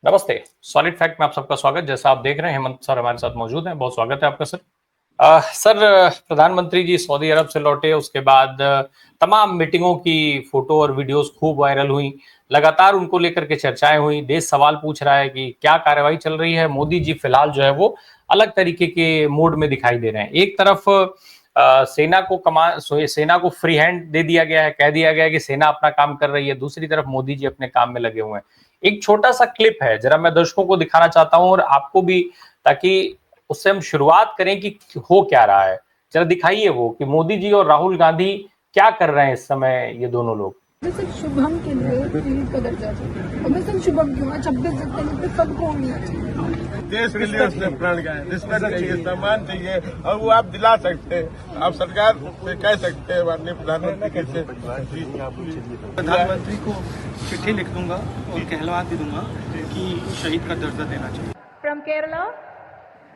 नमस्ते। Solid fact में आप सबका स्वागत। जैसा आप देख रहे हैं हेमंत सर हमारे साथ मौजूद हैं। बहुत स्वागत है आपका सर। सर, प्रधानमंत्री जी सऊदी अरब से लौटे, उसके बाद तमाम मीटिंगों की फोटो और वीडियोस खूब वायरल हुई। लगातार उनको लेकर के चर्चाएं हुई। देश सवाल पूछ रहा है कि क्या कार्रवाई चल रही है। मोदी जी फिलहाल जो है वो अलग तरीके के मोड में दिखाई दे रहे हैं। एक तरफ सेना को फ्री हैंड दे दिया गया है, कह दिया गया है कि सेना अपना काम कर रही है। दूसरी तरफ मोदी जी अपने काम में लगे हुए हैं। एक छोटा सा क्लिप है, जरा मैं दर्शकों को दिखाना चाहता हूं और आपको भी, ताकि उससे हम शुरुआत करें कि हो क्या रहा है। जरा दिखाइए वो कि मोदी जी और राहुल गांधी क्या कर रहे हैं इस समय, ये दोनों लोग। शुभम के लिए का दर्जा था। शुभम क्यों 26 जनवरी पे सबको होना चाहिए। देश के लिए उसने प्राण गए। रिस्पेक्ट चाहिए, सम्मान चाहिए, और वो आप दिला सकते हैं। आप सरकार से कह सकते हैं माननीय प्रधानमंत्री से। प्रधानमंत्री को चिट्ठी लिख दूंगा और कहलवा भी दूंगा कि शहीद का दर्जा देना चाहिए। From Kerala,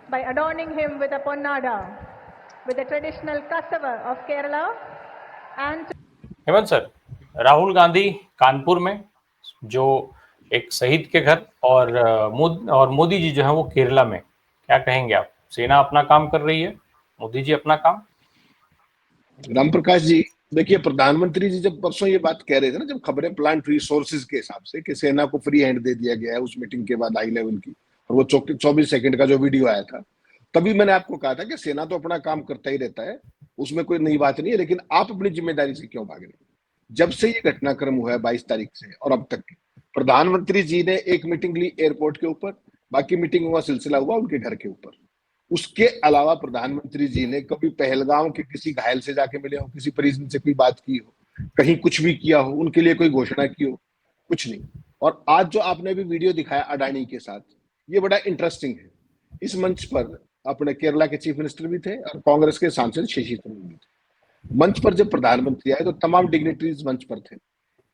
by adorning him with a ponnada, with the traditional cassava of Kerala, and Hemant sir, Rahul Gandhi Kanpur में जो एक शहीद के घर, और मोदी जी जो है वो केरला में, क्या कहेंगे आप? सेना अपना काम कर रही है, मोदी जी अपना काम। राम प्रकाश जी, देखिए, प्रधानमंत्री जी जब परसों ये बात कह रहे थे ना, जब खबरें प्लांट हुई सोर्सेज के हिसाब से कि सेना को फ्री हैंड दे दिया गया है उस मीटिंग के बाद हाई लेवल की, और वो 24 सेकंड का जो वीडियो आया था, तभी मैंने आपको कहा था कि सेना तो अपना काम करता ही रहता है, उसमें कोई नई बात नहीं है, लेकिन आप अपनी जिम्मेदारी से क्यों भाग रहे हैं? जब से ये घटनाक्रम हुआ है 22 तारीख से और अब तक, प्रधानमंत्री जी ने एक मीटिंग ली एयरपोर्ट के ऊपर, बाकी मीटिंगों का सिलसिला हुआ उनके घर के ऊपर। उसके अलावा प्रधानमंत्री जी ने कभी पहलगाम के किसी घायल से जाके मिले हो, किसी परिजन से कोई बात की हो, कहीं कुछ भी किया हो, उनके लिए कोई घोषणा की हो? कुछ नहीं। और आज जो आपने भी वीडियो दिखाया अडानी के साथ, ये बड़ा इंटरेस्टिंग है। इस मंच पर अपने केरला के चीफ मिनिस्टर भी थे और कांग्रेस के सांसद शशि थरूर भी थे। मंच पर जब प्रधानमंत्री आए तो तमाम डिग्निटरीज मंच पर थे।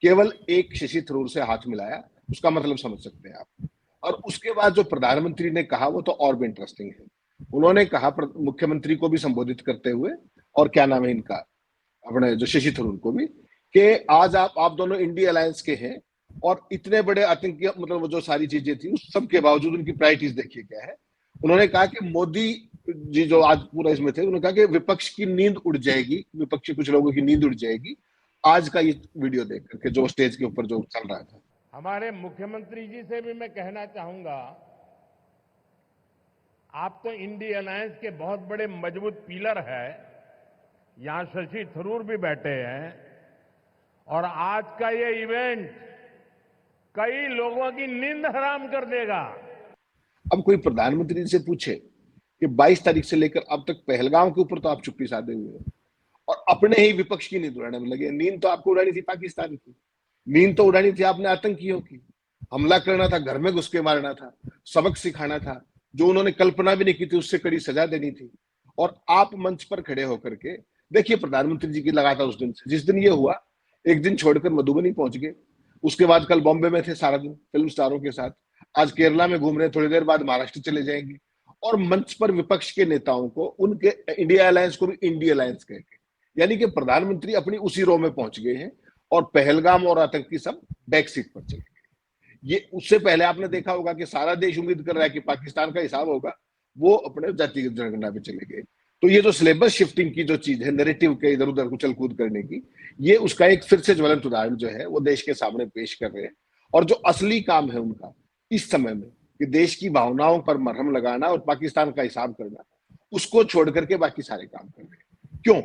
केवल एक शशि थरूर से हाथ मिलाया, उसका मतलब समझ सकते हैं आप। और उसके बाद जो प्रधानमंत्री ने कहा वो तो और भी इंटरेस्टिंग है। उन्होंने कहा मुख्यमंत्री को भी संबोधित करते हुए, और क्या नाम है इनका, अपने जो शशि थरूर को भी, कि आज आप दोनों इंडिया अलायंस के हैं, और इतने बड़े आतंकी, मतलब वो जो सारी चीजें थी उस सब के बावजूद उनकी प्रायोरिटीज देखिए क्या है। उन्होंने कहा कि मोदी जी जो आज पूरा इसमें थे, उन्होंने कहा कि विपक्ष की नींद उड़ जाएगी, विपक्षी कुछ लोगों की नींद उड़ जाएगी आज का ये वीडियो देख करके, जो स्टेज के ऊपर जो चल रहा था। हमारे मुख्यमंत्री जी से भी मैं कहना चाहूंगा, आप तो इंडिया अलायंस के बहुत बड़े मजबूत पिलर है। यहां शशि थरूर भी बैठे हैं, और आज का ये इवेंट कई लोगों की नींद हराम कर देगा। अब कोई प्रधानमंत्री से पूछे कि 22 तारीख से लेकर अब तक पहलगाम के ऊपर तो आप चुप्पी साधे हुए हो, और अपने ही विपक्ष की नींद उड़ाने में लगे। नींद तो आपको उड़ानी थी पाकिस्तान की, नींद तो उड़ानी थी आपने आतंकियों की। हमला करना था, घर में घुस के मारना था, सबक सिखाना था, जो उन्होंने कल्पना भी नहीं की थी उससे कड़ी सजा देनी थी। और आप मंच पर खड़े होकर के देखिए, प्रधानमंत्री जी की लगातार उस दिन से, जिस दिन ये हुआ, एक दिन छोड़कर मधुबनी पहुंच गए, उसके बाद कल बॉम्बे में थे सारा दिन फिल्म स्टारों के साथ, आज केरला में घूम रहे, थोड़ी देर बाद महाराष्ट्र चले जाएंगे, और मंच पर विपक्ष के नेताओं को, उनके इंडिया अलायंस को भी इंडिया अलायंस कह के, यानी कि प्रधानमंत्री अपनी उसी रो में पहुंच गए हैं, और पहलगाम और आतंकी सब बैक सीट पर चले गए। ये उससे पहले आपने देखा होगा कि सारा देश उम्मीद कर रहा है कि पाकिस्तान का हिसाब होगा, वो अपने जातिगत जनगणना पे चले गए। तो ये जो सिलेबस शिफ्टिंग की जो चीज है, नैरेटिव के इधर उधर उछल कूद करने की, ये उसका एक फिर से ज्वलंत उदाहरण जो है वो देश के सामने पेश कर रहे हैं। और जो असली काम है उनका इस समय में, कि देश की भावनाओं पर मरहम लगाना और पाकिस्तान का हिसाब करना, उसको छोड़ करके बाकी सारे काम कर रहे हैं। क्यों?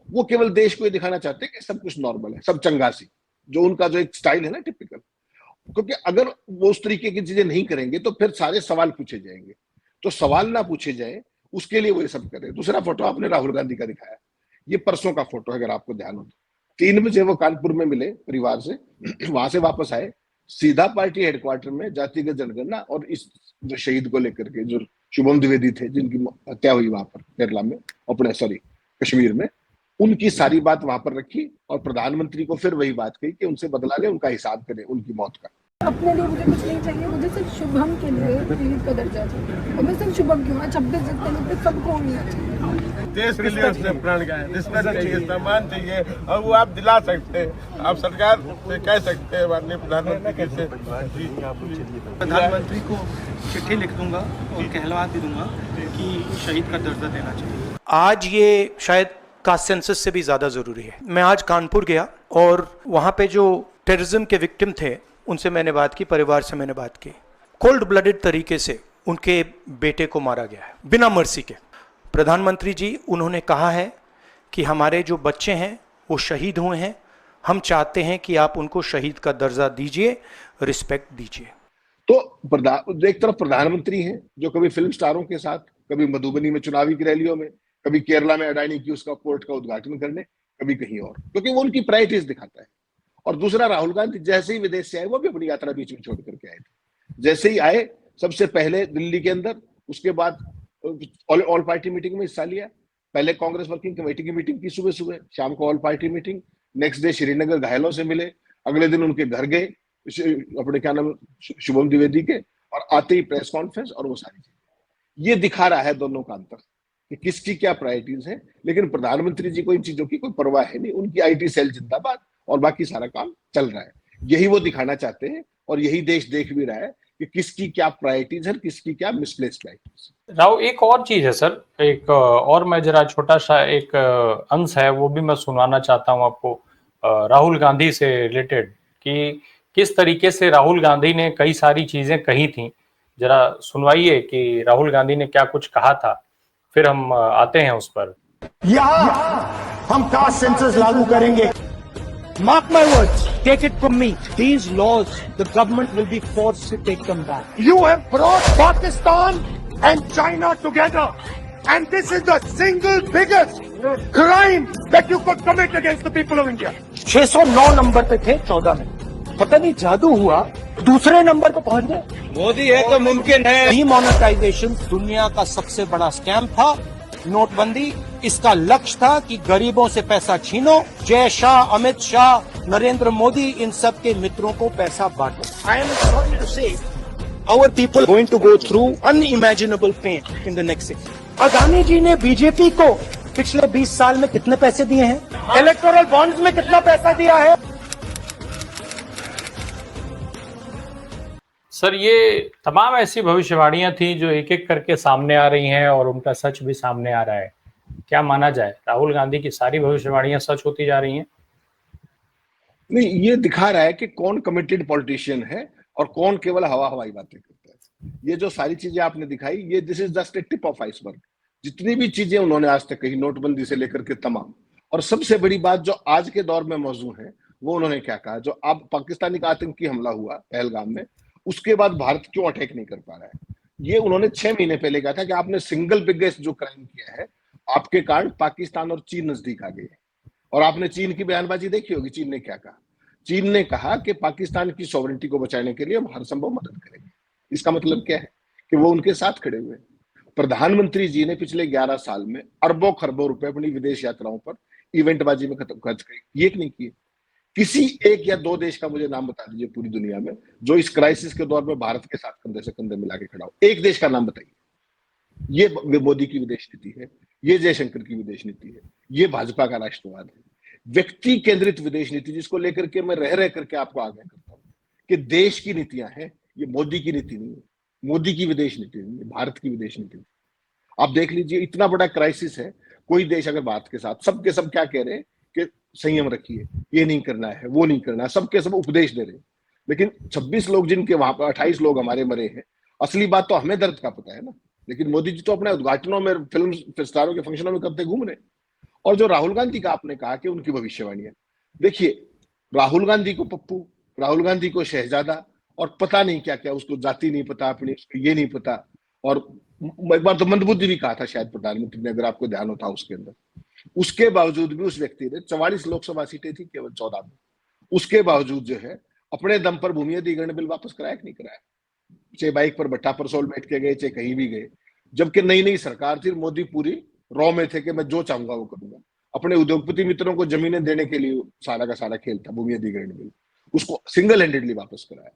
वो केवल देश को ये दिखाना चाहते हैं कि सब कुछ नॉर्मल है, सब चंगासी, जो उनका जो एक स्टाइल है ना टिपिकल। क्योंकि अगर वो उस तरीके की चीजें नहीं करेंगे तो फिर सारे सवाल पूछे जाएंगे, तो सवाल ना पूछे जाए उसके लिए वो ये सब करे। दूसरा फोटो आपने राहुल गांधी का दिखाया, ये परसों का फोटो है, अगर आपको ध्यान हो तो 3 बजे वो कानपुर में मिले परिवार से, वहां से वापस आए, सीधा पार्टी हेडक्वार्टर में जातिगत जनगणना और इस जो शहीद को लेकर के, जो शुभम द्विवेदी थे जिनकी हत्या हुई वहां पर केरला में, अपने सॉरी कश्मीर में, उनकी सारी बात वहां पर रखी, और प्रधानमंत्री को फिर वही बात कही कि उनसे बदला ले, उनका हिसाब करें उनकी मौत का। अपने लिए मुझे कुछ नहीं चाहिए, मुझे सिर्फ शुभम के लिए का दर्जा था। और मैं सिर्फ शुभम क्यों 26 जनवरी पे सबको होना चाहिए। देश के लिए उसने प्राण गए, रिस्पेक्ट चाहिए, सम्मान चाहिए, और वो आप दिला सकते हैं। आप सरकार से कह सकते हैं माननीय प्रधानमंत्री से। प्रधानमंत्री को चिट्ठी लिख दूंगा और कहलवा भी दूंगा कि शहीद का दर्जा देना चाहिए। आज ये शायद कास्ट सेंसस से भी ज़्यादा ज़रूरी है। मैं आज कानपुर गया और वहाँ पे जो टेररिज्म के विक्टिम थे उनसे मैंने बात की, परिवार से मैंने बात की। कोल्ड ब्लडेड तरीके से उनके बेटे को मारा गया है, बिना मर्सी के। प्रधानमंत्री जी, उन्होंने कहा है कि हमारे जो बच्चे हैं वो शहीद हुए हैं, हम चाहते हैं कि आप उनको शहीद का दर्जा दीजिए, रिस्पेक्ट दीजिए। तो एक तरफ प्रधानमंत्री हैं जो कभी फिल्म स्टारों के साथ, कभी मधुबनी में चुनावी की रैलियों में, कभी केरला में अडानी की उसका पोर्ट का उद्घाटन करने, कभी कहीं और, क्योंकि वो उनकी प्रायोरिटीज दिखाता है। और दूसरा, राहुल गांधी जैसे ही विदेश से आए वो भी अपनी यात्रा बीच में छोड़ करके आए थे। जैसे ही आए सबसे पहले दिल्ली के अंदर, उसके बाद ऑल पार्टी मीटिंग में हिस्सा लिया। पहले कांग्रेस वर्किंग कमेटी की मीटिंग की सुबह सुबह, शाम को all party meeting, next day Srinagar घायलों से मिले, अगले दिन उनके घर गए अपने क्या नाम शुभम द्विवेदी के, और आते ही प्रेस कॉन्फ्रेंस और वो सारी चीजें। ये दिखा रहा है दोनों का अंतर कि किसकी क्या प्रायोरिटीज है। लेकिन प्रधानमंत्री जी को इन चीजों की कोई परवाह है नहीं, उनकी आईटी सेल जिंदाबाद और बाकी सारा काम चल रहा है। यही वो दिखाना चाहते हैं और यही देश देख भी रहा है कि किसकी क्या प्रायोरिटीज है, किसकी क्या मिसप्लेस प्रायोरिटीज। राव, एक और चीज है सर, एक और मैं जरा छोटा सा एक अंश है वो भी मैं सुनाना चाहता हूं आपको, राहुल गांधी से रिलेटेड, कि किस तरीके से राहुल गांधी ने कई सारी चीजें कही थी। जरा सुनवाइए कि राहुल गांधी ने क्या कुछ कहा था, फिर हम आते हैं उस पर। यहाँ हम कास्ट सेंसस लागू करेंगे। Mark my words, take it from me. These laws, the government will be forced to take them back. You have brought Pakistan and China together, and this is the single biggest crime that you could commit against the people of India. 609 number पे थे 14 में, पता नहीं जादू हुआ दूसरे number पे पहुंच गए। मोदी है तो मुमकिन है। डीमोनेटाइजेशन दुनिया का सबसे बड़ा स्कैम था। नोटबंदी इसका लक्ष्य था कि गरीबों से पैसा छीनो। जय शाह, अमित शाह, नरेंद्र मोदी, इन सब के मित्रों को पैसा बांटो। I am sorry to say our people going to go through unimaginable pain in the next 6 years। Adani ji ने बीजेपी को पिछले 20 साल में कितने पैसे दिए हैं? इलेक्टोरल बॉन्ड्स में कितना पैसा दिया है? सर, ये तमाम ऐसी भविष्यवाणियां थी जो एक एक करके सामने आ रही हैं और उनका सच भी सामने आ रहा है। क्या माना जाए, राहुल गांधी की सारी भविष्यवाणियां सच होती जा रही हैं? नहीं, ये दिखा रहा है कि कौन कमिटेड पॉलिटिशियन है और कौन केवल हवाई बातें करता है। ये जो सारी चीजें आपने दिखाई, ये this is just a tip of iceberg. जितनी भी चीजें उन्होंने आज तक कही, नोटबंदी से लेकर के तमाम, और सबसे बड़ी बात जो आज के दौर में मौजूद है वो उन्होंने क्या कहा, जो अब पाकिस्तानी का आतंकी हमला हुआ पहलगाम में, उसके बाद भारत क्यों अटैक नहीं कर पा रहा है। ये उन्होंने 6 महीने पहले कहा था कि आपने सिंगल बिगेस्ट जो क्राइम किया है, आपके कारण पाकिस्तान और चीन नजदीक आ गए। और आपने चीन की बयानबाजी देखी होगी, चीन ने क्या कहा। चीन ने कहा कि पाकिस्तान की सॉवरेनिटी को बचाने के लिए हम हर संभव मदद करेंगे। इसका मतलब क्या है कि वो उनके साथ खड़े हुए। प्रधानमंत्री जी ने पिछले 11 साल में अरबों खरबों रुपए अपनी विदेश यात्राओं पर इवेंटबाजी में खर्च किए, एक नहीं किए। किसी एक या दो देश का मुझे नाम बता दीजिए पूरी दुनिया में जो इस क्राइसिस के दौर में भारत के साथ कंधे से कंधे मिला के खड़ा हो। एक देश का नाम बताइए। ये मोदी की विदेश नीति है, ये जयशंकर की विदेश नीति है, ये भाजपा का राष्ट्रवाद है। व्यक्ति केंद्रित विदेश नीति, जिसको लेकर के मैं रह करके आपको आगाह करता हूं कि देश की नीतियां हैं, ये मोदी की नीति नहीं है, मोदी की विदेश नीति नहीं है, भारत की विदेश नीति। आप देख लीजिए, इतना बड़ा क्राइसिस है, कोई देश अगर भारत के साथ, सबके सब क्या कह रहे हैं कि संयम रखिए, ये नहीं करना है, वो नहीं करना है, सबके सब उपदेश दे रहे हैं। लेकिन 26 लोग जिनके वहां पर 28 लोग हमारे मरे हैं, असली बात तो हमें दर्द का पता है ना। लेकिन मोदी जी तो अपने उद्घाटनों में, फिल्म स्टारों के फंक्शनों में करते घूम रहे। और जो राहुल गांधी का आपने कहा कि उनकी भविष्यवाणियां, देखिए, राहुल गांधी को पप्पू, राहुल गांधी को शहजादा, और पता नहीं क्या क्या, उसको जाति नहीं पता अपनी, उसको ये नहीं पता। और एक बार तो मंदबुद्धि भी कहा था शायद प्रधानमंत्री ने, अगर आपको ध्यान होता उसके अंदर। उसके बावजूद भी उस व्यक्ति ने 44 लोकसभा सीटें थी केवल 14 में, उसके बावजूद जो है अपने दम पर भूमि अधिग्रहण बिल वापस कराया कि नहीं कराया। चाहे बाइक पर भट्टा पर सोल बैठ के गए, चाहे कहीं भी गए। जबकि नई नई सरकार थी, मोदी पूरी रॉ में थे कि मैं जो चाहूंगा वो करूंगा। अपने उद्योगपति मित्रों को जमीनें देने के लिए सारा का सारा खेल था भूमि अधिग्रहण बिल, उसको सिंगल हैंडेडली वापस कराया।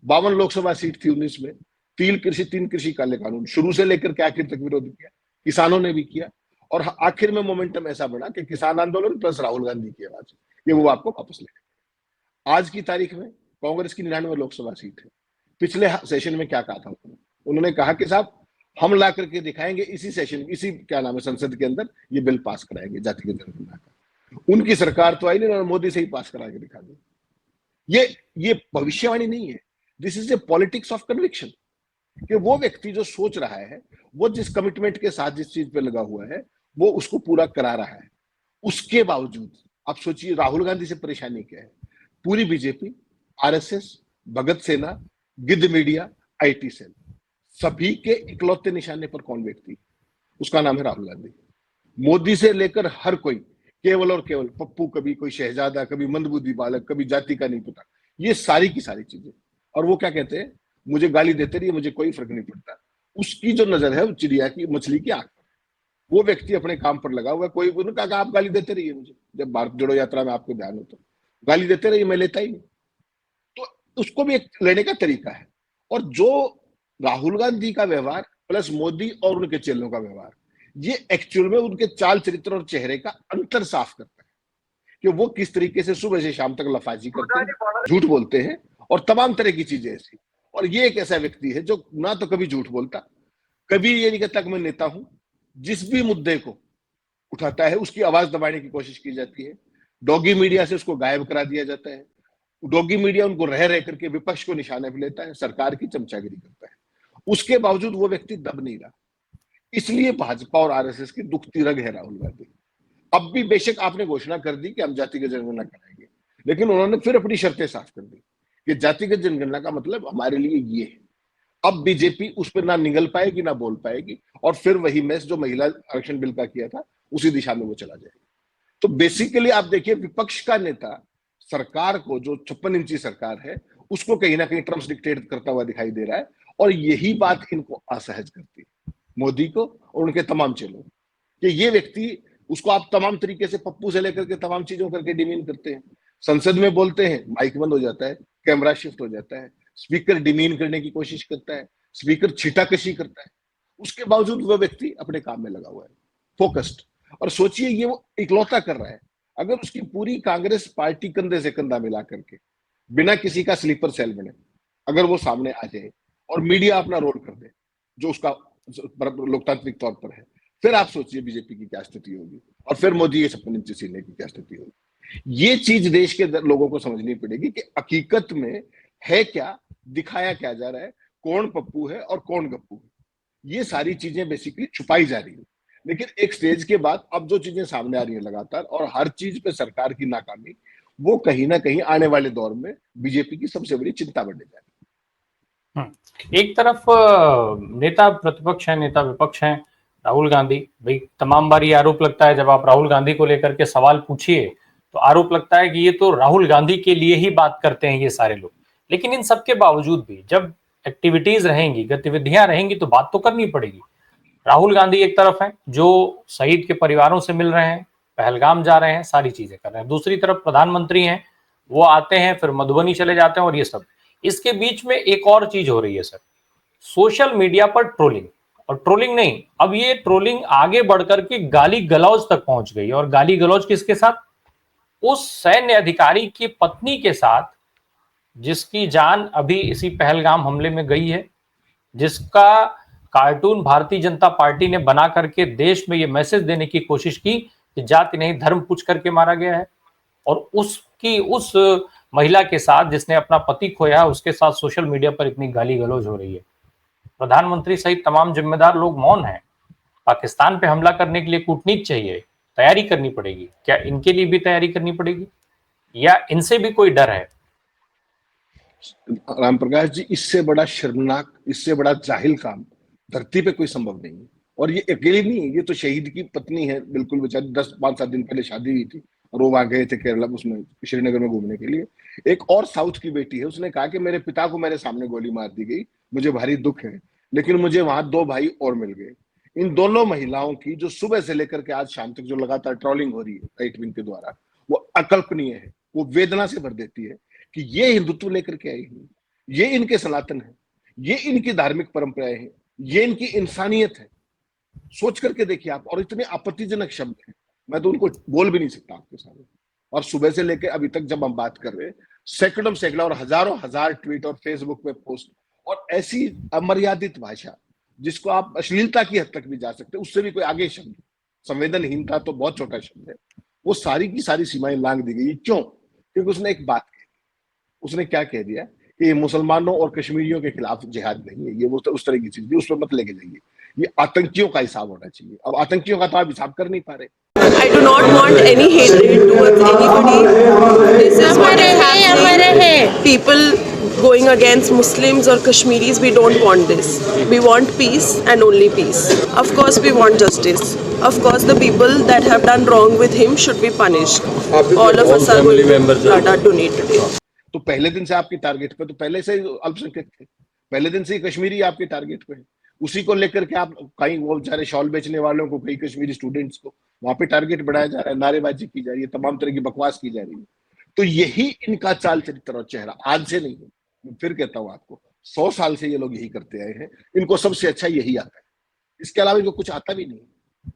52 लोकसभा सीट थी 19 में, 3 कृषि काले कानून शुरू से लेकर के आखिर तक विरोध किया, किसानों ने भी किया। और आखिर में मोमेंटम ऐसा बना कि किसान आंदोलन प्लस राहुल गांधी की आवाज, ये वो आपको वापस ले गए। आज की तारीख में कांग्रेस की 99 लोकसभा सीट है। पिछले सेशन में क्या कहा था उन्होंने कहा कि साहब हम ला करके दिखाएंगे इसी सेशन, इसी क्या नाम है संसद के अंदर ये बिल पास कराएंगे जातिगत जनगणना का। उनकी सरकार तो आई नहीं, उन्होंने मोदी से ही पास करा के दिखा दिया। ये भविष्यवाणी नहीं है, this is a politics of conviction, कि वो व्यक्ति जो सोच रहा है, वो जिस कमिटमेंट के साथ जिस चीज पे लगा हुआ है, वो उसको पूरा करा रहा है। उसके बावजूद आप सोचिए राहुल गांधी से परेशानी क्या है। पूरी बीजेपी, आरएसएस, भगत सेना, गिद्ध मीडिया, आईटी सेल, सभी के इकलौते निशाने पर कौन व्यक्ति, उसका नाम है राहुल गांधी। मोदी से लेकर हर कोई केवल और केवल पप्पू, कभी कोई शहजादा, कभी मंदबुद्धि बालक, कभी जाति का नहीं पता, ये सारी की सारी चीजें। और वो क्या कहते हैं, मुझे गाली देते रहिए, मुझे कोई फर्क नहीं पड़ता। उसकी जो नजर है वो चिड़िया की, मछली की आंख पर। वो व्यक्ति अपने काम पर लगा हुआ है। कोई उन्होंने कहा आप गाली देते रहिए मुझे, जब भारत जोड़ो यात्रा में आपको ध्यान हो तो गाली देते रहिए, मैं लेता ही नहीं। तो उसको भी एक लेने का तरीका है। और जो राहुल गांधी का व्यवहार प्लस मोदी और उनके चेलों का व्यवहार, ये एक्चुअल में उनके चाल चरित्र और चेहरे का अंतर साफ करता है कि वो किस तरीके से सुबह से शाम तक लफाजी करते हैं, झूठ बोलते हैं और तमाम तरह की चीजें ऐसी। और ये एक ऐसा व्यक्ति है जो ना तो कभी झूठ बोलता, कभी ये नहीं कहता कि मैं नेता हूं। जिस भी मुद्दे को उठाता है उसकी आवाज दबाने की कोशिश की जाती है। डॉगी मीडिया से उसको गायब करा दिया जाता है। डॉगी मीडिया उनको रह रह करके विपक्ष को निशाने पर लेता है, सरकार की चमचागिरी करता है। उसके बावजूद वो व्यक्ति दब नहीं रहा। इसलिए भाजपा और आरएसएस की दुखती रग है राहुल गांधी। अब भी बेशक आपने घोषणा कर दी कि हम जातिगत जनगणना कराएंगे, लेकिन उन्होंने फिर अपनी शर्तें साफ कर दी कि जातिगत जनगणना का मतलब हमारे लिए ये है। अब बीजेपी उस पर ना निगल पाएगी ना बोल पाएगी, और फिर वही मैस जो महिला आरक्षण बिल का किया था उसी दिशा में वो चला जाएगा। तो बेसिकली आप देखिए, विपक्ष का नेता सरकार को, जो 56 इंची सरकार है, उसको कहीं ना कहीं टर्म्स डिक्टेट करता हुआ दिखाई दे रहा है। और यही बात इनको असहज करती है, मोदी को और उनके तमाम चेलों, कि ये व्यक्ति, उसको आप तमाम तरीके से पप्पू से लेकर के तमाम चीजों करके डिमीन करते हैं। संसद में बोलते हैं, माइक बंद हो जाता है, कैमरा शिफ्ट हो जाता है, स्पीकर डिमीन करने की कोशिश करता है, स्पीकर छीटाकशी करता है। उसके बावजूद वह व्यक्ति अपने काम में लगा हुआ है, फोकस्ड। और सोचिए ये वो इकलौता कर रहा है। अगर उसकी पूरी कांग्रेस पार्टी कंधे से कंधा मिला करके बिना किसी का स्लीपर सेल बने अगर वो सामने आ जाए और मीडिया अपना रोल कर दे, जो उसका लोकतांत्रिक तौर पर है, फिर आप सोचिए बीजेपी की क्या स्थिति होगी, और फिर मोदी ये 56 इंची सीने की क्या स्थिति होगी। ये चीज देश के लोगों को समझनी पड़ेगी कि हकीकत में है क्या, दिखाया क्या जा रहा है, कौन पप्पू है और कौन गप्पू है। ये सारी चीजें बेसिकली छुपाई जा रही है। लेकिन एक स्टेज के बाद अब जो चीजें सामने आ रही है लगातार, और हर चीज पे सरकार की नाकामी, वो कहीं ना कहीं आने वाले दौर में बीजेपी की सबसे बड़ी चिंता बनने जा रही है। एक तरफ नेता प्रतिपक्ष है, नेता विपक्ष है, राहुल गांधी। भाई तमाम बार ये आरोप लगता है, जब आप राहुल गांधी को लेकर के सवाल पूछिए तो आरोप लगता है कि ये तो राहुल गांधी के लिए ही बात करते हैं ये सारे लोग। लेकिन इन सबके बावजूद भी जब एक्टिविटीज रहेंगी, गतिविधियां रहेंगी, तो बात तो करनी पड़ेगी। राहुल गांधी एक तरफ है जो शहीद के परिवारों से मिल रहे हैं, पहलगाम जा रहे हैं, सारी चीजें कर रहे हैं। दूसरी तरफ प्रधानमंत्री हैं, वो आते हैं फिर मधुबनी चले जाते हैं, और ये सब। इसके बीच में एक और चीज हो रही है सर, सोशल मीडिया पर ट्रोलिंग। और ट्रोलिंग नहीं, अब ये ट्रोलिंग आगे बढ़कर के गाली गलौज तक पहुंच गई। और गाली गलौज किसके साथ? उस सैन्य अधिकारी की पत्नी के साथ जिसकी जान अभी इसी पहलगाम हमले में गई है, जिसका कार्टून भारतीय जनता पार्टी ने बना करके देश में ये मैसेज देने की कोशिश की कि जाति नहीं धर्म पूछ करके मारा गया है। और उस महिला के साथ जिसने अपना पति खोया, उसके साथ सोशल मीडिया पर इतनी गाली गलौज हो रही है। प्रधानमंत्री सहित तमाम जिम्मेदार लोग मौन हैं। पाकिस्तान पे हमला करने के लिए कूटनीति चाहिए, तैयारी करनी पड़ेगी। क्या इनके लिए भी तैयारी करनी पड़ेगी, या इनसे भी कोई डर है? राम प्रकाश जी, इससे बड़ा शर्मनाक, इससे बड़ा जाहिल काम धरती पे कोई संभव नहीं है। और ये अकेली नहीं है, ये तो शहीद की पत्नी है, बिल्कुल बेचारी 5-7 दिन पहले शादी हुई थी और वो वहां गए थे केरला, उसमें श्रीनगर में घूमने के लिए। एक और साउथ की बेटी है, उसने कहा कि मेरे पिता को मेरे सामने गोली मार दी गई, मुझे भारी दुख है, लेकिन मुझे वहां 2 भाई और मिल गए। इन दोनों महिलाओं की जो सुबह से लेकर के आज शाम तक जो लगातार ट्रोलिंग हो रही है राइट विंग के द्वारा, वो अकल्पनीय है। वो वेदना से भर देती है कि ये हिंदुत्व लेकर के आई है, ये इनके सनातन है, ये इनकी धार्मिक परंपराएं हैं, ये इनकी इंसानियत है। सोच करके देखिए आप, और इतने आपत्तिजनक शब्द हैं, मैं तो उनको बोल भी नहीं सकता आपके सामने। और सुबह से लेकर अभी तक जब हम बात कर रहे हैं, सैकड़ों और हजारों हजार ट्वीट और फेसबुक पे पोस्ट, और ऐसी अमर्यादित भाषा जिसको आप अश्लीलता की हद तक भी जा सकते, उससे भी कोई आगे शब्द, संवेदनहीनता तो बहुत छोटा शब्द है, वो सारी की सारी सीमाएं लांघ दी गई। क्यों? क्योंकि उसने एक बात कही। उसने क्या कह दिया कि ये मुसलमानों और कश्मीरियों के खिलाफ जिहाद नहीं है, ये वो उस तरह की चीज, उस पर मत लेके जाइए, ये आतंकियों का हिसाब होना चाहिए। अब आतंकियों का तो आप हिसाब कर नहीं पा रहे। I do not want any hatred towards anybody. This is what is happening. People going against Muslims or Kashmiris, we don't want this. We want peace and only peace. Of course we want justice. Of course the people that have done wrong with him should be punished. All of us are going to donate today. तो पहले दिन से आपके target पे, तो पहले से अल्पसंख्यक थे, पहले दिन से ही कश्मीरी आपके टारगेट पे है। उसी को लेकर के आप कहीं वो बेचारे शॉल बेचने वालों को, कई कश्मीरी स्टूडेंट्स को वहां पे टारगेट बढ़ाया जा रहा है, नारेबाजी की जा रही है, तमाम तरह की बकवास की जा रही है। तो यही इनका चाल चरित्र और चेहरा, आज से नहीं है, मैं फिर कहता हूं आपको, 100 साल से ये लोग यही करते आए हैं। इनको सबसे अच्छा यही आता है, इसके अलावा इनको कुछ आता भी नहीं।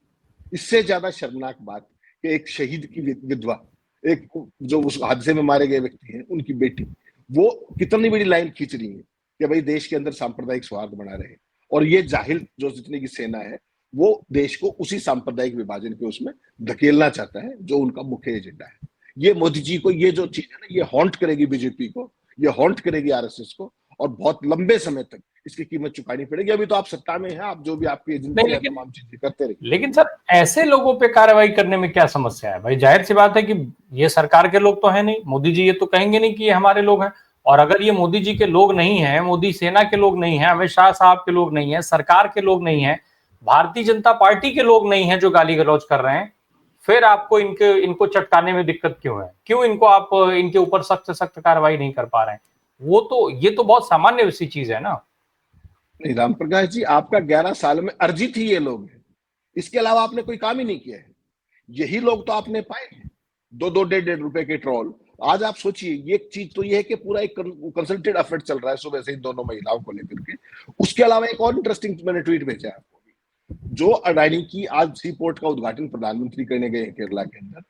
इससे ज्यादा शर्मनाक बात कि एक शहीद की विधवा, एक जो उस हादसे में मारे गए व्यक्ति हैं, उनकी बेटी, वो कितनी बड़ी लाइन खींच रही है कि भाई देश के अंदर सांप्रदायिक सौहार्द बना रहे, और ये जाहिल जो जितने की सेना है वो देश को उसी सांप्रदायिक विभाजन के उसमें धकेलना चाहता है, जो उनका मुख्य एजेंडा है। ये मोदी जी को ये जो चीज है ना, ये हॉन्ट करेगी बीजेपी को, ये हॉन्ट करेगी आरएसएस को, और बहुत लंबे समय तक इसकी कीमत चुकानी पड़ेगी। अभी तो आप सत्ता में हैं, आप जो भी आपकी एजेंडा तमाम चीजें करते रहिए। लेकिन सर, ऐसे लोगों पे कार्रवाई करने में क्या समस्या है? भाई जाहिर सी बात है कि ये सरकार के लोग तो है नहीं, मोदी जी ये तो कहेंगे नहीं कि ये हमारे लोग हैं। और अगर ये मोदी जी के लोग नहीं है, मोदी सेना के लोग नहीं है, अमित शाह साहब के लोग नहीं है, सरकार के लोग नहीं है, भारतीय जनता पार्टी के लोग नहीं है जो गाली गलौज कर रहे हैं, फिर आपको इनको चटकाने में दिक्कत क्यों है? क्यों इनको आप इनके ऊपर सख्त से सख्त कार्रवाई नहीं कर पा रहे हैं? ये तो बहुत सामान्य सी चीज है ना। नहीं राम प्रकाश जी, आपका 11 साल में अर्जित ही ये लोग हैं, इसके अलावा आपने कोई काम ही नहीं किया है। यही लोग तो आपने पाए हैं, 2-2, 1.5 रुपए के ट्रोल। आज आप सोचिए, ये चीज तो ये है कि पूरा एक कंसल्टेड एफर्ट चल रहा है सुबह से इन दोनों महिलाओं को लेकर के। उसके अलावा एक और इंटरेस्टिंग मैंने ट्वीट भेजा है आपको, जो अडानी की आज सी पोर्ट का उद्घाटन प्रधानमंत्री करने गए हैं केरला के अंदर,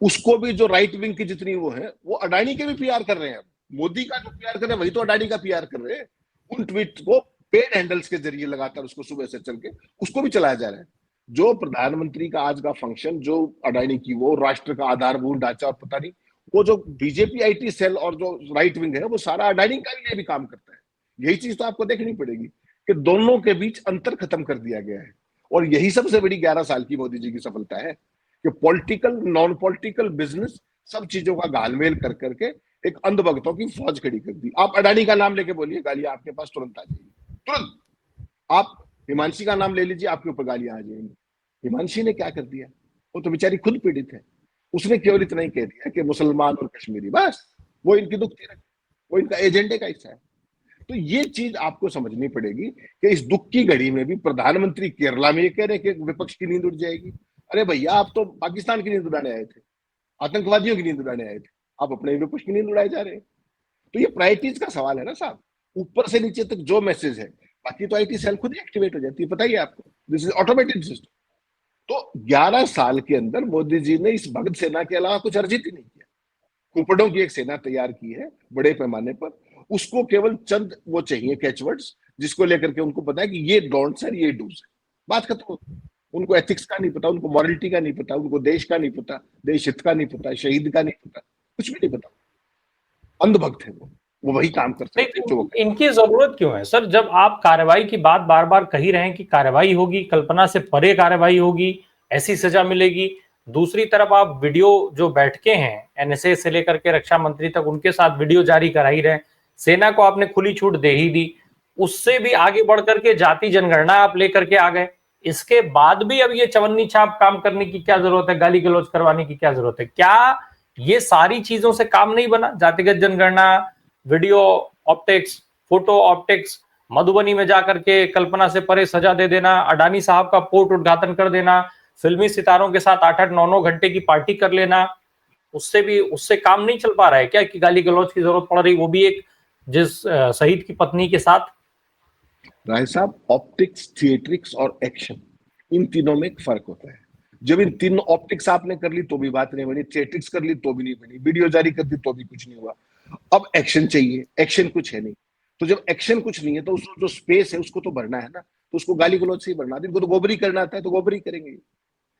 उसको भी जो राइट विंग की जितनी वो है, वो अडानी के भी पीआर कर रहे हैं। मोदी का जो पीआर कर रहे हैं वही तो अडानी का पीआर कर रहे हैं। उन ट्वीट को पेड हैंडल्स के जरिए लगातार उसको सुबह से चल के उसको भी चलाया जा रहा है। जो प्रधानमंत्री का आज का फंक्शन, जो अडानी की वो राष्ट्र का आधारभूत ढांचा, और पता नहीं वो जो बीजेपी आईटी सेल और जो राइट विंग है, वो सारा अडानी का लिए भी काम करता है। यही चीज तो आपको देखनी पड़ेगी कि दोनों के बीच अंतर खत्म कर दिया गया है। और यही सबसे बड़ी 11 साल की मोदी जी की सफलता है कि पॉलिटिकल, नॉन पॉलिटिकल, बिजनेस, सब चीजों का घालमेल कर करके एक अंधभक्तों की फौज खड़ी कर दी। आप अडानी का नाम लेके बोलिए, गालियां आपके पास तुरंत आ जाएगी, तुरंत। आप हिमांशी का नाम ले लीजिए, आपके ऊपर गालियां आ जाएंगी। हिमांशी ने क्या कर दिया? वो तो बेचारी खुद पीड़ित है। उसने केवल इतना ही कह दिया कि मुसलमान और कश्मीरी, बस वो इनकी दुख, वो इनका एजेंडे का हिस्सा है। तो ये चीज आपको समझनी पड़ेगी कि इस दुख की घड़ी में भी प्रधानमंत्री केरला में ये कह रहे हैं कि विपक्ष की नींद उड़ जाएगी। अरे भैया, आप तो पाकिस्तान की नींद उड़ाने आए थे, आतंकवादियों की नींद उड़ाने आए थे, आप अपने विपक्ष की नींद उड़ाए जा रहे हैं। तो ये प्रायोरिटीज का सवाल है ना साहब, ऊपर से नीचे तक जो मैसेज है, बाकी तो आईटी सेल खुद ही एक्टिवेट हो जाती है, पता ही है आपको, दिस इज ऑटोमेटेड सिस्टम। तो 11 साल के अंदर मोदी जी ने इस भगत सेना के अलावा कुछ अर्जित ही नहीं किया। कुपड़ों की एक सेना तैयार की है बड़े पैमाने पर, उसको केवल चंद वो चाहिए कैचवर्ड्स, जिसको लेकर के उनको पता है कि ये डोंट्स है, ये डूज है, बात खत्म। उनको एथिक्स का नहीं पता, उनको मॉरलिटी का नहीं पता, उनको देश का नहीं पता, देश हित का नहीं पता, शहीद का नहीं पता, कुछ भी नहीं पता। अंधभक्त है वो वही काम कर सकते हैं। इनकी जरूरत क्यों है सर? जब आप कार्रवाई की बात बार बार कही रहे हैं कि कार्रवाई होगी, कल्पना से परे कार्रवाई होगी, ऐसी सजा मिलेगी, दूसरी तरफ आप वीडियो जो बैठके हैं एनएसए से लेकर के रक्षा मंत्री तक, उनके साथ वीडियो जारी करा ही रहे, सेना को आपने खुली छूट दे ही दी, उससे भी आगे बढ़ करके जाति जनगणना आप लेकर के आ गए। इसके बाद भी अब ये चवन्नी छाप काम करने की क्या जरूरत है? गाली गलौज करवाने की क्या जरूरत है? क्या ये सारी चीजों से काम नहीं बना? जातिगत जनगणना, video optics, photo optics, Madhubani में जाकर के कल्पना से परे सजा दे देना, अडानी साहब का पोर्ट उद्घाटन कर देना, फिल्मी सितारों के साथ 8-8, 9-9 घंटे की पार्टी कर लेना, उससे काम नहीं चल पा रहा है क्या कि गाली गलौज की जरूरत पड़ रही, वो भी एक जिस शहीद की पत्नी के साथ? राय साहब, ऑप्टिक्स, थिएट्रिक्स और एक्शन, इन तीनों में एक फर्क होता है। जब इन तीनों ऑप्टिक्स आपने कर ली तो भी बात नहीं बनी, थेटिक्स कर ली तो भी नहीं बनी, वीडियो जारी कर दी तो भी कुछ नहीं हुआ। अब एक्शन चाहिए, एक्शन कुछ है नहीं। तो जब एक्शन कुछ नहीं है तो उसको जो स्पेस है उसको तो भरना है ना, तो उसको गाली गलौज से ही भरना है। इनको तो गोबरी करना आता है तो गोबरी करेंगे,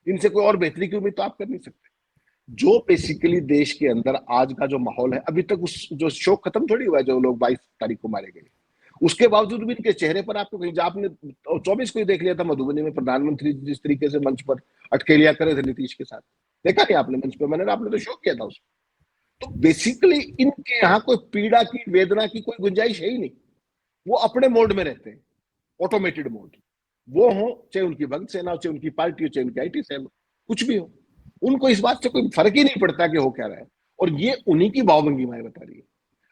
इनसे कोई और बेहतरी की उम्मीद तो आप कर नहीं सकते। जो बेसिकली देश के अंदर आज का जो माहौल है, अभी तक उस जो शोक खत्म थोड़ी हुआ है जो लोग 22 तारीख को मारे गए, उसके बावजूद भी इनके चेहरे पर आपको कहीं, आपने 24 को ही देख लिया था मधुबनी में प्रधानमंत्री जिस तरीके से मंच पर अटकेलियां करे थे नीतीश के साथ, देखा नहीं आपने मंच पर? मैंने, आपने तो शो किया था उसको। तो बेसिकली इनके यहाँ कोई पीड़ा की, वेदना की कोई गुंजाइश है ही नहीं। वो अपने मोड में रहते हैं, ऑटोमेटेड मोड। वो हो चाहे उनकी भक्त सेना हो, चाहे उनकी पार्टी हो, चाहे उनकी IT सेल हो, कुछ भी हो, उनको इस बात से कोई फर्क ही नहीं पड़ता कि हो क्या रहा है। और ये उन्हीं की भावभंगिमाएं बता रही है।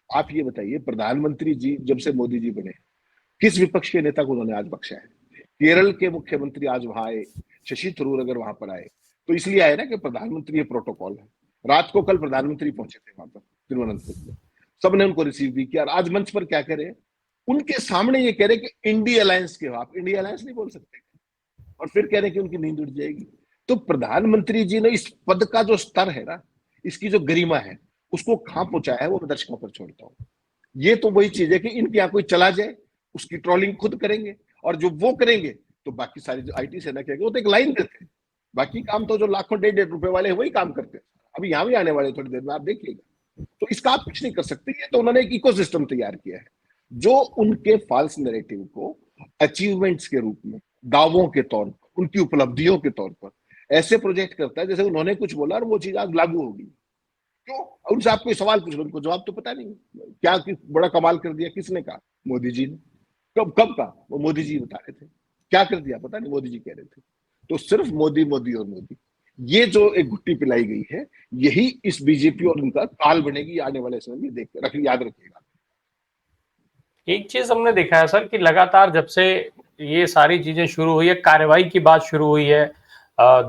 आप ये बताइए, प्रधानमंत्री जी जब से मोदी जी बने, किस विपक्ष के नेता को उन्होंने आज बख्शा है? केरल के मुख्यमंत्री आज वहां आए, शशि थरूर अगर वहां पर आए तो इसलिए आए ना कि प्रधानमंत्री ये प्रोटोकॉल है। रात को कल प्रधानमंत्री पहुंचे थे वहां पर तिरुवनंतपुरम में, सबने उनको रिसीव भी किया। आज मंच पर क्या करे, उनके सामने ये कह रहे कि इंडिया अलायंस के हो आप, इंडिया अलायंस नहीं बोल सकते, और फिर कह रहे कि उनकी नींद उड़ जाएगी। तो प्रधानमंत्री जी ने इस पद का जो स्तर है ना, इसकी जो गरिमा है, उसको कहां पहुंचाया है वो मैं दर्शकों पर छोड़ता हूँ। ये तो वही चीज है कि इनके यहाँ कोई चला जाए उसकी ट्रोलिंग खुद करेंगे, और जो वो करेंगे तो बाकी सारी जो IT सेना कहेंगे, वो तो एक लाइन देते हैं। बाकी काम तो जो लाखों 1.5 रुपए वाले हैं वही काम करते हैं। अभी यहाँ भी आने वाले थोड़ी देर में आप देखिएगा। तो इसका आप कुछ नहीं कर सकते। ये तो उन्होंने एक इकोसिस्टम तैयार किया है जो उनके फॉल्स नैरेटिव को अचीवमेंट्स के रूप में, दावों के तौर पर, उनकी उपलब्धियों के तौर पर ऐसे प्रोजेक्ट करता है जैसे उन्होंने कुछ बोला और वो चीज आज लागू होगी। क्यों? उनसे आप कोई सवाल पूछ लो, उनको जवाब तो पता नहीं। क्या बड़ा कमाल कर दिया, किसने कहा? मोदी जी ने। कब कहा? वो मोदी जी बता रहे थे। क्या कर दिया पता नहीं, मोदी जी कह रहे थे। तो सिर्फ मोदी मोदी और मोदी, ये जो एक घुट्टी पिलाई गई है, यही इस बीजेपी और उनका काल बनेगी आने वाले समय में। देख याद रखिएगा। एक चीज हमने देखा है सर कि लगातार जब से ये सारी चीजें शुरू हुई है, कार्रवाई की बात शुरू हुई है,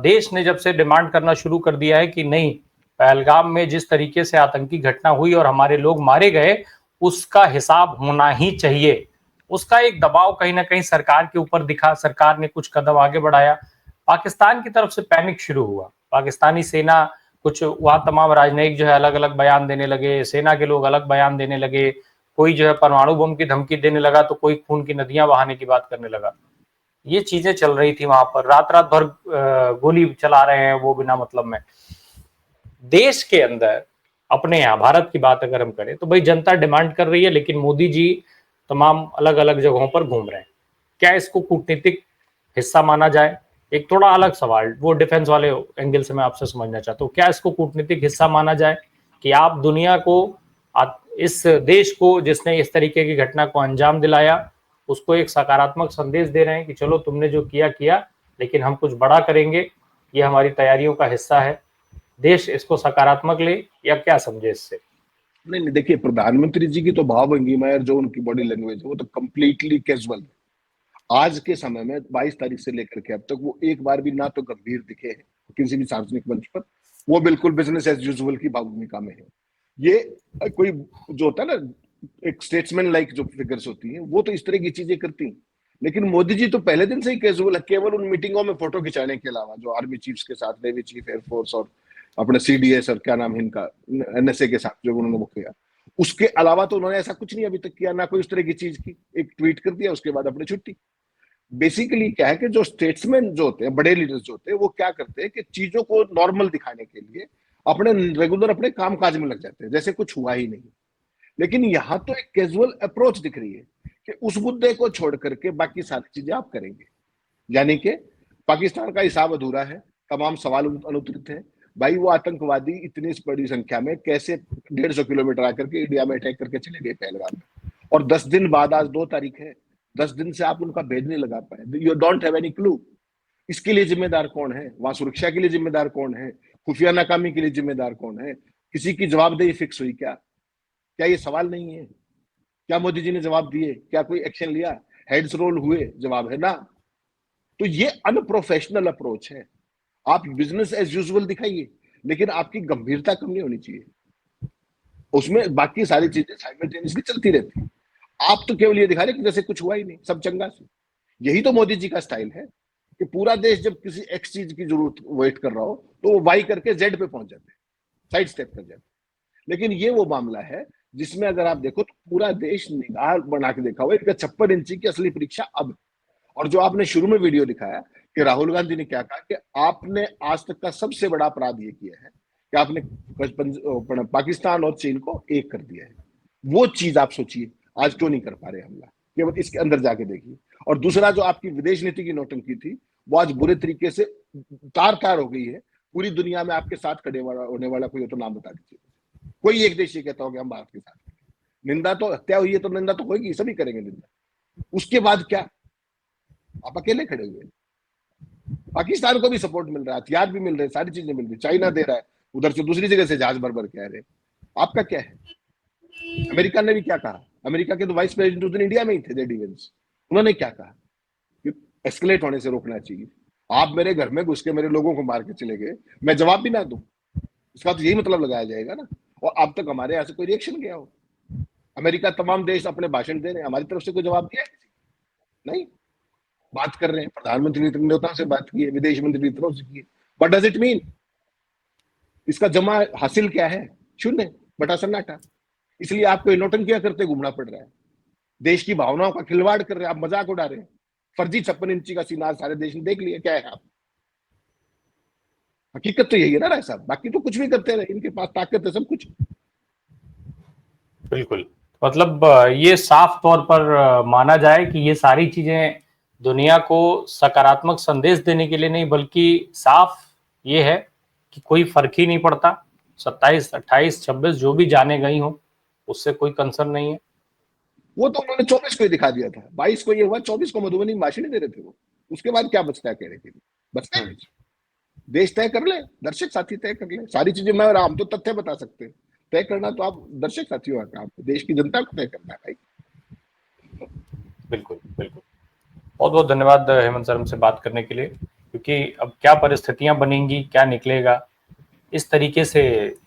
देश ने जब से डिमांड करना शुरू कर दिया है कि नहीं, पहलगाम में जिस तरीके से आतंकी घटना हुई और हमारे लोग मारे गए, उसका हिसाब होना ही चाहिए। उसका एक दबाव कहीं ना कहीं सरकार के ऊपर दिखा, सरकार ने कुछ कदम आगे बढ़ाया। पाकिस्तान की तरफ से पैनिक शुरू हुआ, पाकिस्तानी सेना कुछ, वहां तमाम राजनयिक जो है अलग अलग बयान देने लगे, सेना के लोग अलग बयान देने लगे, कोई जो है परमाणु बम की धमकी देने लगा तो कोई खून की नदियां बहाने की बात करने लगा। ये चीजें चल रही थी वहां पर, रात रात भर गोली चला रहे हैं वो बिना मतलब में। देश के अंदर अपने यहाँ भारत की बात अगर हम करें तो भाई जनता डिमांड कर रही है, लेकिन मोदी जी तमाम अलग अलग जगहों पर घूम रहे हैं। क्या इसको कूटनीतिक हिस्सा माना जाए? एक थोड़ा अलग सवाल, वो डिफेंस वाले एंगल से मैं आपसे समझना चाहता हूँ। क्या इसको कूटनीतिक हिस्सा माना जाए कि आप दुनिया को, इस देश को जिसने इस तरीके की घटना को अंजाम दिलाया, उसको एक सकारात्मक संदेश दे रहे हैं कि चलो तुमने जो किया किया, लेकिन हम कुछ बड़ा करेंगे, ये हमारी तैयारियों का हिस्सा है। देश इसको सकारात्मक ले या क्या समझे इससे? नहीं, देखिए, प्रधानमंत्री जी की तो भावभंगिमा है, जो उनकी बॉडी लैंग्वेज है, वो तो कंप्लीटली कैजुअल है। आज के समय में 22 तारीख से लेकर के अब तक वो एक बार भी ना तो गंभीर दिखे हैं किसी भी सार्वजनिक मंच पर, वो बिल्कुल बिजनेस एज यूजुअल की भावभूमिका में है। ये कोई जो होता है ना, एक स्टेट्समैन लाइक जो फिगर्स होती हैं, वो तो इस तरह की चीजें करती हैं। लेकिन मोदी जी तो पहले दिन से ही कैजुअल है, केवल उन मीटिंगों में फोटो खिंचाने के अलावा, जो आर्मी चीफ्स के साथ, नेवी चीफ, एयरफोर्स और अपने CDS और क्या नाम है इनका, NSA के साथ जो उन्होंने वो किया, उसके अलावा तो उन्होंने ऐसा कुछ नहीं अभी तक किया, ना कोई उस तरह की चीज की। एक ट्वीट कर दिया, उसके बाद अपनी छुट्टी। बेसिकली क्या है कि जो स्टेट्समैन जो होते हैं, बड़े लीडर्स जो होते हैं, वो क्या करते हैं कि चीजों को नॉर्मल दिखाने के लिए अपने रेगुलर अपने कामकाज में लग जाते हैं, जैसे कुछ हुआ ही नहीं। लेकिन यहाँ तो एक कैजुअल अप्रोच दिख रही है कि उस मुद्दे को छोड़ करके बाकी सारी चीजें आप करेंगे। यानी कि पाकिस्तान का हिसाब अधूरा है, तमाम सवाल अनुत्तरित है। भाई, वो आतंकवादी इतनी बड़ी संख्या में कैसे 150 किलोमीटर आकर के इंडिया में अटैक करके चले गए पहलगाम में, और 10 दिन बाद, आज 2 तारीख है, 10 दिन से आप उनका भेद नहीं लगा पाए। You don't have any clue. इसके लिए जिम्मेदार कौन है? वहां सुरक्षा के लिए जिम्मेदार कौन है? खुफिया नाकामी के लिए जिम्मेदार कौन है? किसी की जवाबदेही फिक्स हुई क्या? क्या ये सवाल नहीं है? क्या मोदी जी ने जवाब दिए? क्या कोई एक्शन लिया? हेड्स रोल हुए? जवाब है ना। तो ये अनप्रोफेशनल अप्रोच है। आप बिजनेस एज यूजुअल दिखाइए, लेकिन आपकी गंभीरता कम नहीं होनी चाहिए। उसमें बाकी सारी चीजें साइमल्टेनियसली चलती रहती है। आप तो केवल ये दिखा रहे कि जैसे कुछ हुआ ही नहीं, सब चंगा से। यही तो मोदी जी का स्टाइल है। कि पूरा देश जब किसी एक्स चीज की जरूरत वेट कर रहा हो तो वो वाई करके जेड पे पहुंच जाते हैं, साइड स्टेप कर जाते हैं। लेकिन ये वो मामला है जिसमें अगर आप देखो तो पूरा देश निगाह बना के देखा हुआ, इनका 56 इंची की असली परीक्षा अब। और जो आपने शुरू में वीडियो दिखाया कि राहुल गांधी ने क्या कहा कि आपने आज तक का सबसे बड़ा अपराध ये किया है कि आपने पाकिस्तान और चीन को एक कर दिया है। वो चीज आप सोचिए आज क्यों नहीं कर पा रहे हमला, केवल इसके अंदर जाके देखिए। और दूसरा जो आपकी विदेश नीति की नौटंकी थी वो आज बुरे तरीके से तार तार हो गई है। पूरी दुनिया में आपके साथ खड़े होने वाला कोई हो तो नाम बता दीजिए। कोई एक देश ये कहता हो कि हम भारत के साथ खड़े। निंदा तो हत्या हुई है तो निंदा तो होगी, सभी करेंगे निंदा। उसके बाद क्या, आप अकेले खड़े हुए। पाकिस्तान को भी सपोर्ट मिल रहा है, हथियार भी मिल रहे हैं, सारी चीजें मिल रही, चाइना दे रहा है, उधर से दूसरी जगह से जहाज भर भर के आ रहे। आपका क्या है? अमेरिका ने भी क्या कहा, अमेरिका के तो वाइस प्रेसिडेंट उस दिन इंडिया में ही थे, जेडी वेंस, उन्होंने क्या कहा कि एस्केलेट होने से रोकना चाहिए। आप मेरे घर में घुस के मेरे लोगों को मार के चले गए, मैं जवाब भी ना दूं, इसका तो यही मतलब लगाया जाएगा ना। और अब तक हमारे यहाँ से कोई रिएक्शन गया हो? अमेरिका तमाम देश अपने भाषण दे रहे हैं, हमारी तरफ से कोई जवाब दिया है? नहीं। बात कर रहे हैं, प्रधानमंत्री नेताओं से बात की है, विदेश मंत्री की तरफ से की है। What does it mean? इसका जमा हासिल क्या है? शून्य बटा सन्नाटा। इसलिए आपको नौटंकियां करते घूमना पड़ रहा है, देश की भावनाओं का खिलवाड़ कर रहे हैं, आप मजाक उड़ा रहे हैं। फर्जी 56 इंची का सीनार सारे देश ने देख लिया, क्या है आप? हकीकत तो यही है ना राय साहब, बाकी तो कुछ भी करते रहे, इनके पास ताकत है सब कुछ। बिल्कुल, मतलब ये साफ तौर पर माना जाए कि ये सारी चीजें दुनिया को सकारात्मक संदेश देने के लिए नहीं, बल्कि साफ ये है कि कोई फर्क ही नहीं पड़ता। 27, 28, 26 जो भी जाने गई हो उससे कोई कंसर्न नहीं है। वो तो उन्होंने 24 को ही दिखा दिया था, 22 को ये हुआ, 24 को मधुबनी में भाषण दे रहे थे वो। उसके बाद क्या बचता है कहने के लिए? बचता है देश तय कर ले, दर्शक साथी तय कर ले सारी चीजें। मैं और हम तो तथ्य बता सकते हैं, तय करना तो आप दर्शक साथियों का काम है, देश की जनता को तय करना है भाई। बिल्कुल बिल्कुल, बहुत बहुत धन्यवाद हेमंत सर हमसे बात करने के लिए, क्योंकि अब क्या परिस्थितियां बनेंगी, क्या निकलेगा, इस तरीके से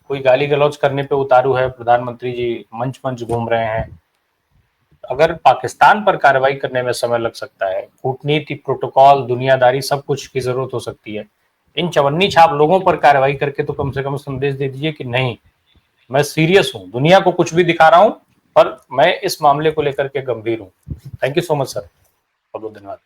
कोई गाली गलौज करने पे उतारू है। प्रधानमंत्री जी मंच मंच घूम रहे हैं। अगर पाकिस्तान पर कार्रवाई करने में समय लग सकता है, कूटनीति, प्रोटोकॉल, दुनियादारी, सब कुछ की जरूरत हो सकती है, इन चवन्नी छाप लोगों पर कार्रवाई करके तो कम से कम संदेश दे दीजिए कि नहीं, मैं सीरियस हूं, दुनिया को कुछ भी दिखा रहा हूं, पर मैं इस मामले को लेकर के गंभीर हूं। Thank you so much sir, बहुत बहुत धन्यवाद।